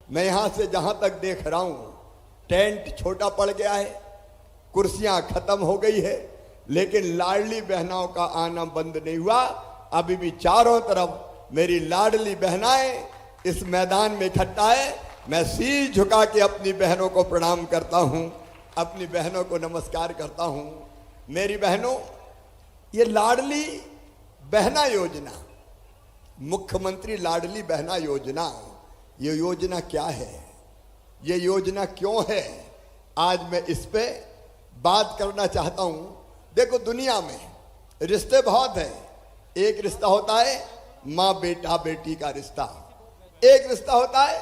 मैं यहां से जहां तक देख रहा हूं टेंट छोटा पड़ गया है, कुर्सियां खत्म हो गई है, लेकिन लाडली बहनाओं का आना बंद नहीं हुआ। अभी भी चारों तरफ मेरी लाडली बहनाएं इस मैदान में इकट्ठा है। मैं सिर झुका के अपनी बहनों को प्रणाम करता हूं, अपनी बहनों को नमस्कार करता हूं। मेरी बहनों, ये लाडली बहना योजना, मुख्यमंत्री लाडली बहना योजना, ये योजना क्या है, ये योजना क्यों है, आज मैं इस पे बात करना चाहता हूं। देखो, दुनिया में रिश्ते बहुत हैं। एक रिश्ता होता है माँ बेटा बेटी का रिश्ता, एक रिश्ता होता है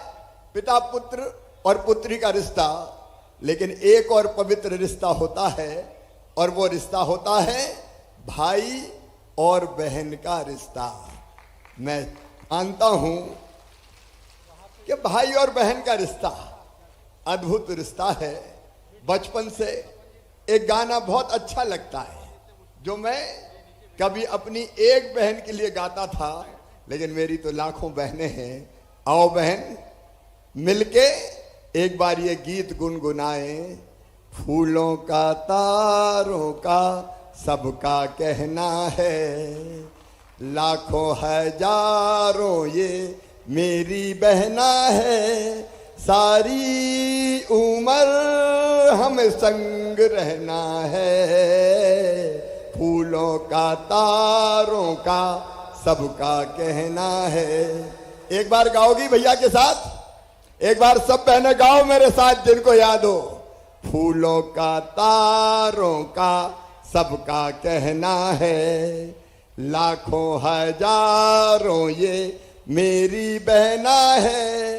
पिता पुत्र और पुत्री का रिश्ता, लेकिन एक और पवित्र रिश्ता होता है, और वो रिश्ता होता है भाई और बहन का रिश्ता। मैं मानता हूं कि भाई और बहन का रिश्ता अद्भुत रिश्ता है। बचपन से एक गाना बहुत अच्छा लगता है जो मैं कभी अपनी एक बहन के लिए गाता था, लेकिन मेरी तो लाखों बहनें हैं। आओ बहन, मिलके एक बार ये गीत गुनगुनाए। फूलों का तारों का सबका कहना है, लाखों हजारों ये मेरी बहना है, सारी उम्र हमें संग रहना है। फूलों का तारों का सबका कहना है। एक बार गाओगी भैया के साथ? एक बार सब बहनें गाओ मेरे साथ जिनको याद हो। फूलों का तारों का सबका कहना है, लाखों हजारों ये मेरी बहना है,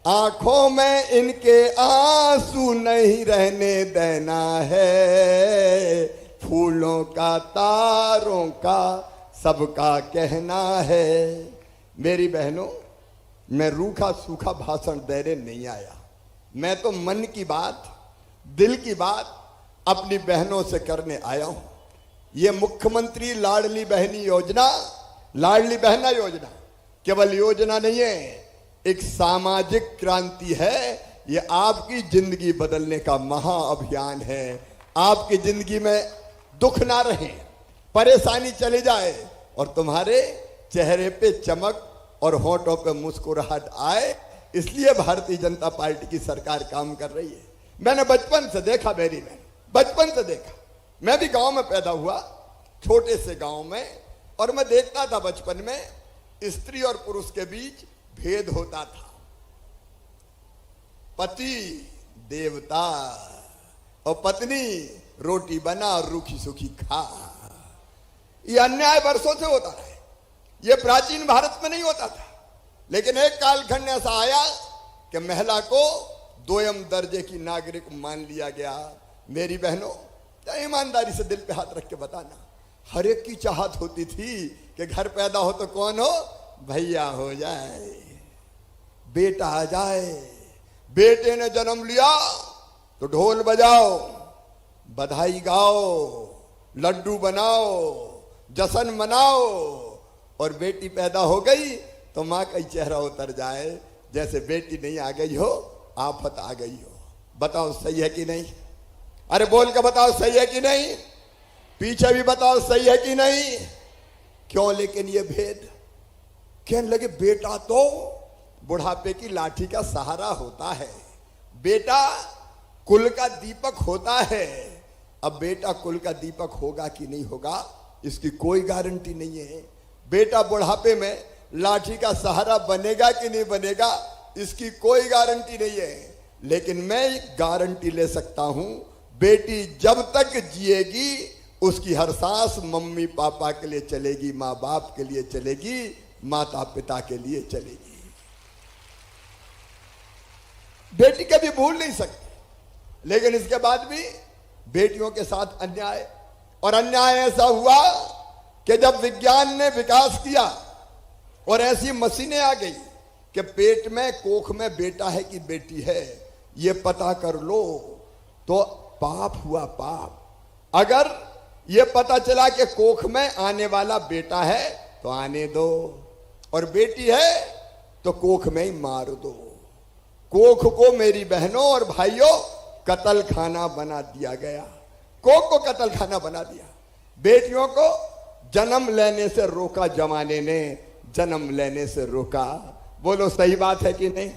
आंखों में इनके आंसू नहीं रहने देना है। फूलों का तारों का सबका कहना है। मेरी बहनों, मैं रूखा सूखा भाषण देने नहीं आया। मैं तो मन की बात, दिल की बात अपनी बहनों से करने आया हूं। ये मुख्यमंत्री लाडली बहनी योजना, लाडली बहना योजना केवल योजना नहीं है, एक सामाजिक क्रांति है। ये आपकी जिंदगी बदलने का महाअभियान है। आपकी जिंदगी में दुख ना रहे, परेशानी चले जाए, और तुम्हारे चेहरे पे चमक और होठों पे मुस्कुराहट आए, इसलिए भारतीय जनता पार्टी की सरकार काम कर रही है। मैंने बचपन से देखा, मेरी बहन, बचपन से देखा। मैं भी गांव में पैदा हुआ, छोटे से गांव में, और मैं देखता था बचपन में स्त्री और पुरुष के बीच भेद होता था। पति देवता और पत्नी रोटी बना और रूखी सूखी खा। ये अन्याय वर्षों से होता है। ये प्राचीन भारत में नहीं होता था, लेकिन एक कालखंड ऐसा आया कि महिला को दोयम दर्जे की नागरिक मान लिया गया। मेरी बहनों, ईमानदारी से दिल पे हाथ रख के बताना, हर एक की चाहत होती थी कि घर पैदा हो तो कौन हो, भैया हो जाए, बेटा आ जाए। बेटे ने जन्म लिया तो ढोल बजाओ, बधाई गाओ, लड्डू बनाओ, जश्न मनाओ। और बेटी पैदा हो गई तो माँ का चेहरा उतर जाए जैसे बेटी नहीं आ गई हो, आफत आ गई हो। बताओ सही है कि नहीं? अरे बोल के बताओ सही है कि नहीं? पीछे भी बताओ सही है कि नहीं? क्यों लेकिन ये भेद? कहने लगे बेटा तो बुढ़ापे की लाठी का सहारा होता है, बेटा कुल का दीपक होता है। अब बेटा कुल का दीपक होगा कि नहीं होगा, इसकी कोई गारंटी नहीं है। बेटा बुढ़ापे में लाठी का सहारा बनेगा कि नहीं बनेगा, इसकी कोई गारंटी नहीं है। लेकिन मैं गारंटी ले सकता हूं, बेटी जब तक जिएगी उसकी हर सांस मम्मी पापा के लिए चलेगी, माँ बाप के लिए चलेगी, माता पिता के लिए चलेगी। बेटी कभी भूल नहीं सकती। लेकिन इसके बाद भी बेटियों के साथ अन्याय, और अन्याय ऐसा हुआ कि जब विज्ञान ने विकास किया और ऐसी मशीनें आ गई कि पेट में, कोख में बेटा है कि बेटी है ये पता कर लो, तो पाप हुआ पाप। अगर ये पता चला कि कोख में आने वाला बेटा है तो आने दो, और बेटी है तो कोख में ही मार दो। कोख को मेरी बहनों और भाइयों कत्ल खाना बना दिया गया। कोख को कत्ल खाना बना दिया। बेटियों को जन्म लेने से रोका, जमाने ने जन्म लेने से रोका। बोलो सही बात है कि नहीं?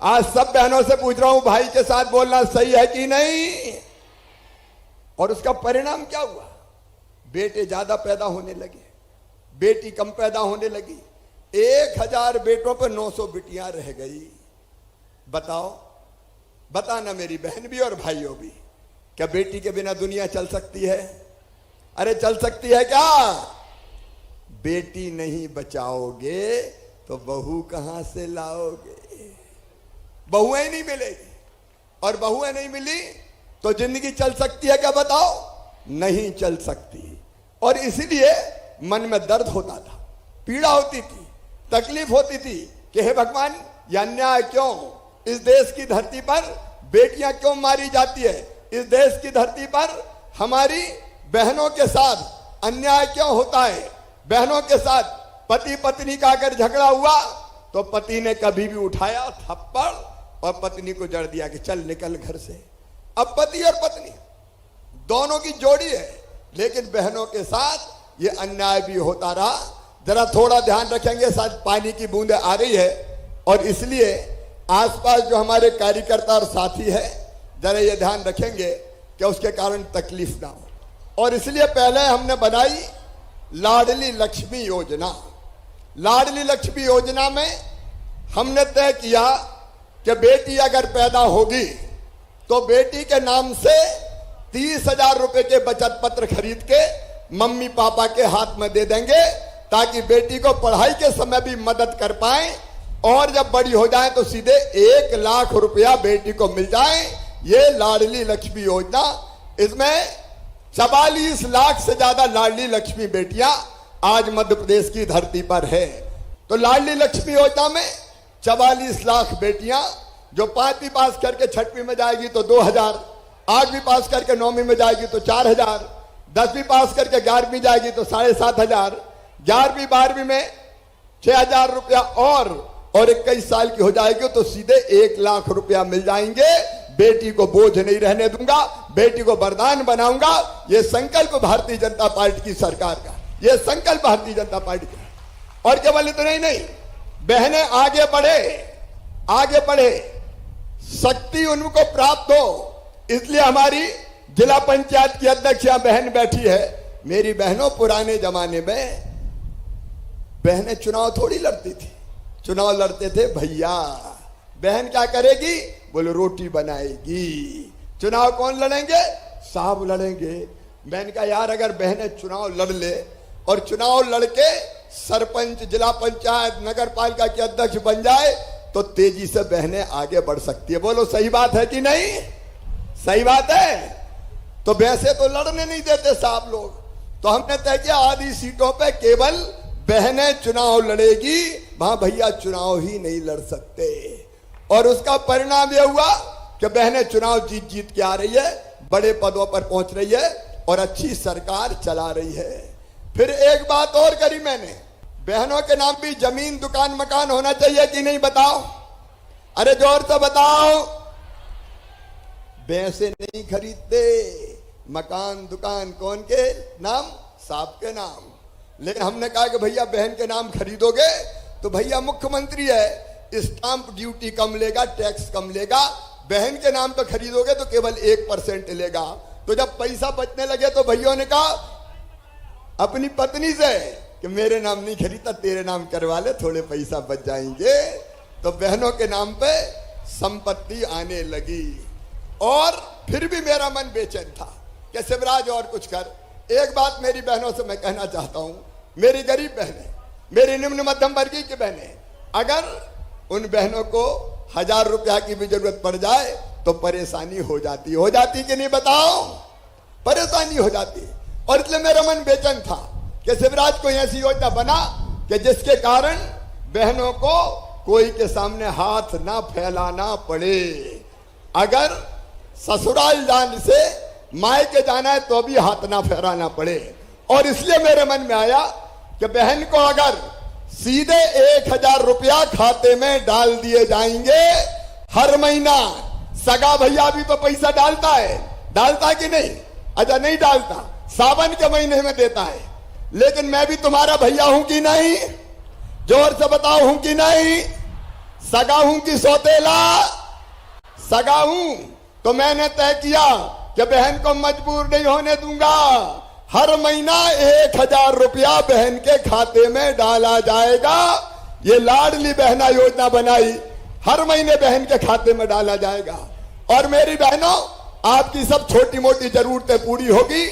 आज सब बहनों से पूछ रहा हूं, भाई के साथ बोलना सही है कि नहीं? और उसका परिणाम क्या हुआ? बेटे ज्यादा पैदा होने लगे, बेटी कम पैदा होने लगी। 1000 बेटों पर 900 बिटियां रह गई। बताओ, बताना मेरी बहन भी और भाइयों भी, क्या बेटी के बिना दुनिया चल सकती है? अरे चल सकती है क्या? बेटी नहीं बचाओगे तो बहू कहां से लाओगे? बहुएं नहीं मिलेगी, और बहुएं नहीं मिली तो जिंदगी चल सकती है क्या? बताओ, नहीं चल सकती। और इसीलिए मन में दर्द होता था, पीड़ा होती थी, तकलीफ होती थी कि हे भगवान, यह अन्याय क्यों? इस देश की धरती पर बेटियां क्यों मारी जाती है? इस देश की धरती पर हमारी बहनों के साथ अन्याय क्यों होता है? बहनों के साथ पति पत्नी का अगर झगड़ा हुआ तो पति ने कभी भी उठाया थप्पड़ और पत्नी को जड़ दिया कि चल निकल घर से। अब पति और पत्नी दोनों की जोड़ी है, लेकिन बहनों के साथ ये अन्याय भी होता रहा। जरा थोड़ा ध्यान रखेंगे, शायद पानी की बूंदें आ रही है, और इसलिए आसपास जो हमारे कार्यकर्ता और साथी है, जरा ये ध्यान रखेंगे कि उसके कारण तकलीफ ना हो। और इसलिए पहले हमने बनाई लाडली लक्ष्मी योजना। लाडली लक्ष्मी योजना में हमने तय किया कि बेटी अगर पैदा होगी तो बेटी के नाम से 30,000 रुपए के बचत पत्र खरीद के मम्मी पापा के हाथ में दे देंगे, ताकि बेटी को पढ़ाई के समय भी मदद कर पाए, और जब बड़ी हो जाए तो सीधे 1 लाख रुपया बेटी को मिल जाए। ये लाडली लक्ष्मी योजना, इसमें 44 लाख से ज्यादा लाडली लक्ष्मी बेटियां आज मध्य प्रदेश की धरती पर है। तो लाडली लक्ष्मी योजना में 44 लाख बेटियां, जो 5वीं पास करके 6वीं में जाएगी तो 2000, 8वीं पास करके 9वीं में जाएगी तो 4000, 10वीं पास करके 11वीं जाएगी तो 7500, 11वीं 12वीं में 6000 रुपया, और 21 साल की हो जाएगी तो सीधे 1 लाख रुपया मिल जाएंगे। बेटी को बोझ नहीं रहने दूंगा, बेटी को वरदान बनाऊंगा। ये संकल्प भारतीय जनता पार्टी की सरकार का, ये संकल्प भारतीय जनता पार्टी का। और केवल इतना ही नहीं, बहनें आगे बढ़े, आगे बढ़े, शक्ति उनको प्राप्त हो। इसलिए हमारी जिला पंचायत की अध्यक्ष यहां बहन बैठी है। मेरी बहनों, पुराने जमाने में बहनें चुनाव थोड़ी लड़ती थी, चुनाव लड़ते थे भैया। बहन क्या करेगी? बोले रोटी बनाएगी। चुनाव कौन लड़ेंगे? साहब लड़ेंगे। बहन का यार, अगर बहनें चुनाव लड़ ले और चुनाव लड़के सरपंच, जिला पंचायत, नगर पालिका के अध्यक्ष बन जाए तो तेजी से बहनें आगे बढ़ सकती है। बोलो सही बात है कि नहीं? सही बात है। तो वैसे तो लड़ने नहीं देते साहब लोग, तो हमने तय किया आधी सीटों पे केवल बहनें चुनाव लड़ेगी, वहां भैया चुनाव ही नहीं लड़ सकते। और उसका परिणाम यह हुआ कि बहनें चुनाव जीत जीत के आ रही है, बड़े पदों पर पहुंच रही है और अच्छी सरकार चला रही है। फिर एक बात और करी मैंने, बहनों के नाम भी जमीन, दुकान, मकान होना चाहिए कि नहीं? बताओ, अरे जोर से बताओ। भैंसे नहीं खरीदते, मकान दुकान कौन के नाम? साहब के नाम। लेकिन हमने कहा कि भैया बहन के नाम खरीदोगे तो भैया मुख्यमंत्री है, स्टाम्प ड्यूटी कम लेगा, टैक्स कम लेगा। बहन के नाम पे खरीदोगे तो केवल 1% लेगा। तो जब पैसा बचने लगे तो भैया ने कहा अपनी पत्नी से कि मेरे नाम नहीं खरीदता, तेरे नाम करवा ले, थोड़े पैसा बच जाएंगे। तो बहनों के नाम पे संपत्ति आने लगी। और फिर भी मेरा मन बेचैन था कि शिवराज और कुछ कर। एक बात मेरी बहनों से मैं कहना चाहता हूं, मेरी गरीब बहनें, मेरी निम्न मध्यम वर्गीय की बहनें, अगर उन बहनों को 1000 रुपया की भी जरूरत पड़ जाए तो परेशानी हो जाती कि नहीं? बताओ, परेशानी हो जाती। और इसलिए मेरा मन बेचैन था कि शिवराज को ऐसी योजना बना कि जिसके कारण बहनों को कोई के सामने हाथ ना फैलाना पड़े। अगर ससुराल जाने से मायके जाना है तो भी हाथ ना फहराना पड़े। और इसलिए मेरे मन में आया कि बहन को अगर सीधे 1000 रुपया खाते में डाल दिए जाएंगे हर महीना सगा भैया भी तो पैसा डालता कि नहीं? अच्छा नहीं डालता, सावन के महीने में देता है। लेकिन मैं भी तुम्हारा भैया हूं कि नहीं? जोर से बताओ, हूं कि नहीं? सगा हूं कि सौतेला? सगा हूं। तो मैंने तय किया कि बहन को मजबूर नहीं होने दूंगा। हर महीना 1000 रुपया बहन के खाते में डाला जाएगा। ये लाडली बहना योजना बनाई, हर महीने बहन के खाते में डाला जाएगा। और मेरी बहनों, आपकी सब छोटी मोटी जरूरतें पूरी होगी।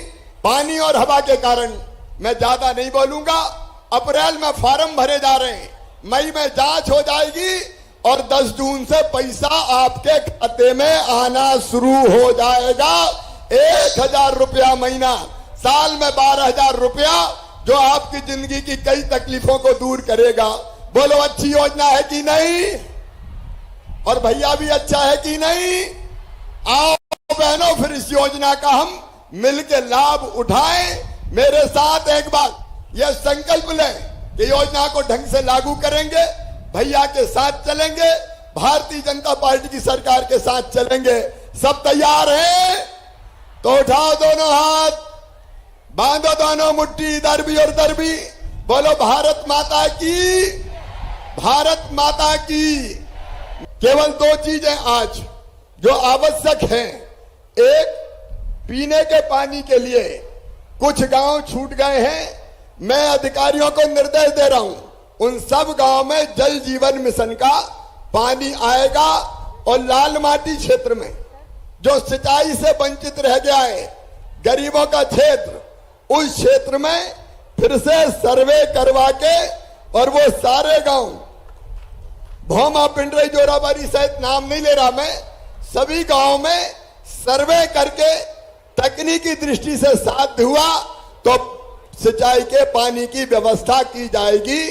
पानी और हवा के कारण मैं ज्यादा नहीं बोलूंगा। अप्रैल में फॉर्म भरे जा रहे हैं, मई में जांच हो जाएगी और 10 जून से पैसा आपके खाते में आना शुरू हो जाएगा। 1000 रुपया महीना, साल में 12,000 रुपया, जो आपकी जिंदगी की कई तकलीफों को दूर करेगा। बोलो अच्छी योजना है कि नहीं? और भैया भी अच्छा है कि नहीं? आओ बहनों, फिर इस योजना का हम मिलकर लाभ उठाएं। मेरे साथ एक बार यह संकल्प लें कि योजना को ढंग से लागू करेंगे, भैया के साथ चलेंगे, भारतीय जनता पार्टी की सरकार के साथ चलेंगे। सब तैयार हैं? तो उठाओ दोनों हाथ, बांधो दोनों मुट्ठी, इधर भी और उधर भी। बोलो भारत माता की, भारत माता की। केवल 2 चीजें आज जो आवश्यक हैं। एक, पीने के पानी के लिए कुछ गांव छूट गए हैं। मैं अधिकारियों को निर्देश दे रहा हूं, उन सब गांव में जल जीवन मिशन का पानी आएगा। और लाल माटी क्षेत्र में जो सिंचाई से वंचित रह गया है, गरीबों का क्षेत्र, उस क्षेत्र में फिर से सर्वे करवा के, और वो सारे गांव, भौमा, पिंडरई, जोराबारी सहित नाम नहीं ले रहा मैं, सभी गांव में सर्वे करके तकनीकी दृष्टि से साध्य हुआ तो सिंचाई के पानी की व्यवस्था की जाएगी।